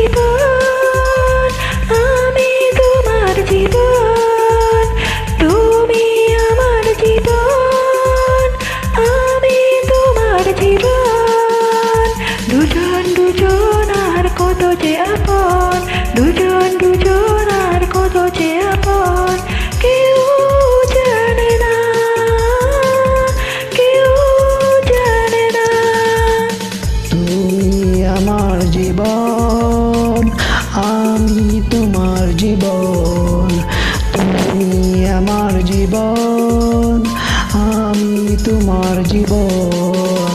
জীবন, আমি তোমার জীবন, তুমি আমার জীবন, আমি তোমার জীবন। দুজন দুজন আর কত যে আপন, দুজন দুজন আর কত যে আপন, কেউ জানে না, কেউ জানে না। তুমি আমার জীবন, আমি তোমার জীবন, তুমি আমার জীবন, আমি তোমার জীবন।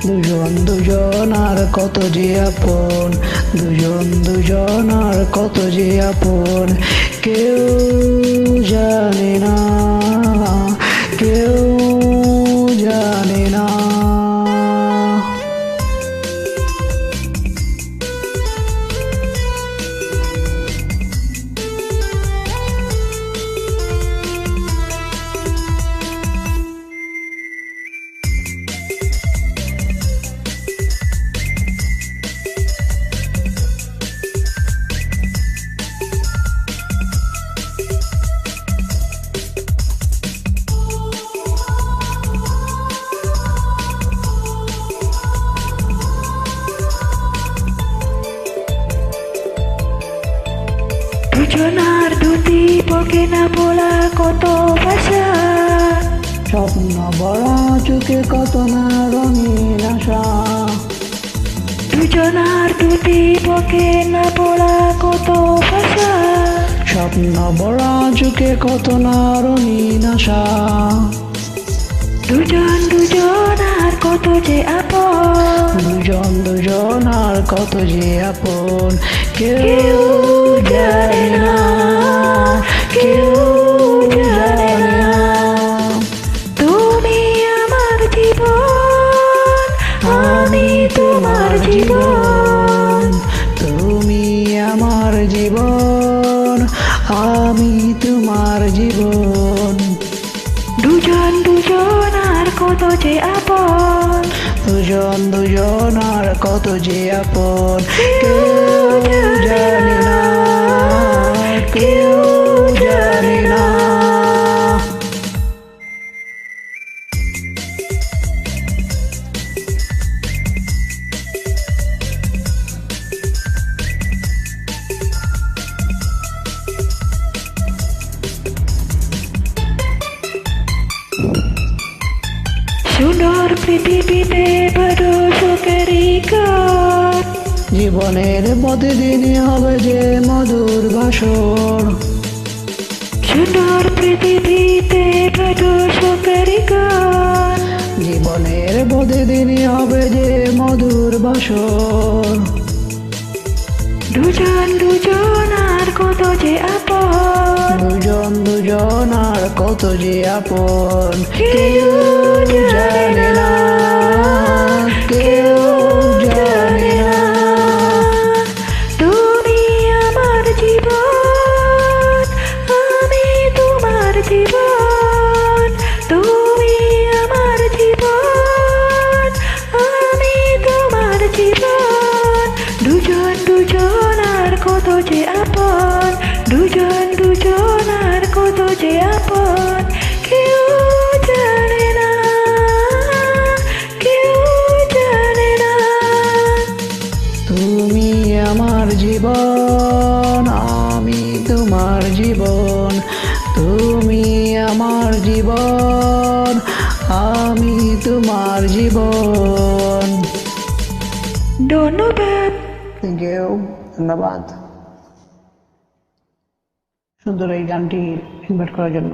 দুজন দুজন আর কত যে আপন, দুজন দুজন আর কত যে আপন, কেউ জানে না, কেউ জানে না। দুজনার দুটি পকে না বলা কত ভাষা, স্বপ্ন বড় চোখে কত না রঙিন আশা, দুজনার দুটি পকে না বলা কত ভাষা, স্বপ্ন বড় চোখে কত না রঙিন আশা। দুজন দুজন আর কত যে আপন, দুজন দুজন আর কত যে আপন, কেউ জানে না, কেউ জানে না। তুমি আমার জীবন, আমি তোমার জীবন, তুমি আমার জীবন, আমি তোমার জীবন। দুজন দুজন আর কত যে আপন, দুজন দুজন আর কত যে আপন, কেউ জানে না, কেউ জানে না। সুন্দর পৃথিবীতে বড় সুখেরই ঘর, জীবনের প্রতিদিনই হবে যে মধুর ভাষণ, সুন্দর পৃথিবীতে বড় সুখেরই ঘর, জীবনের প্রতিদিনই হবে যে মধুর ভাষণ। দুজন দুজন আর কত যে আপন, দুজন দুজন আর কত যে আপন, কেউ জানে না, কেউ জানে না। তুমি আমার জীবন, আমি তোমার জীবন, তুমি আমার জীবন, আমি তোমার জীবন। দুজন দুজন আর কত যে আপন, দুজন দুজন আর কত যে আপন, কেউ জানে না, কেউ জানে না। তুমি আমার জীবন, আমি তোমার জীবন, তুমি আমার জীবন, আমি তোমার জীবন। ধন্যবাদ। ধন্যবাদ সুন্দর এই গানটি ইনভাইট করার জন্য।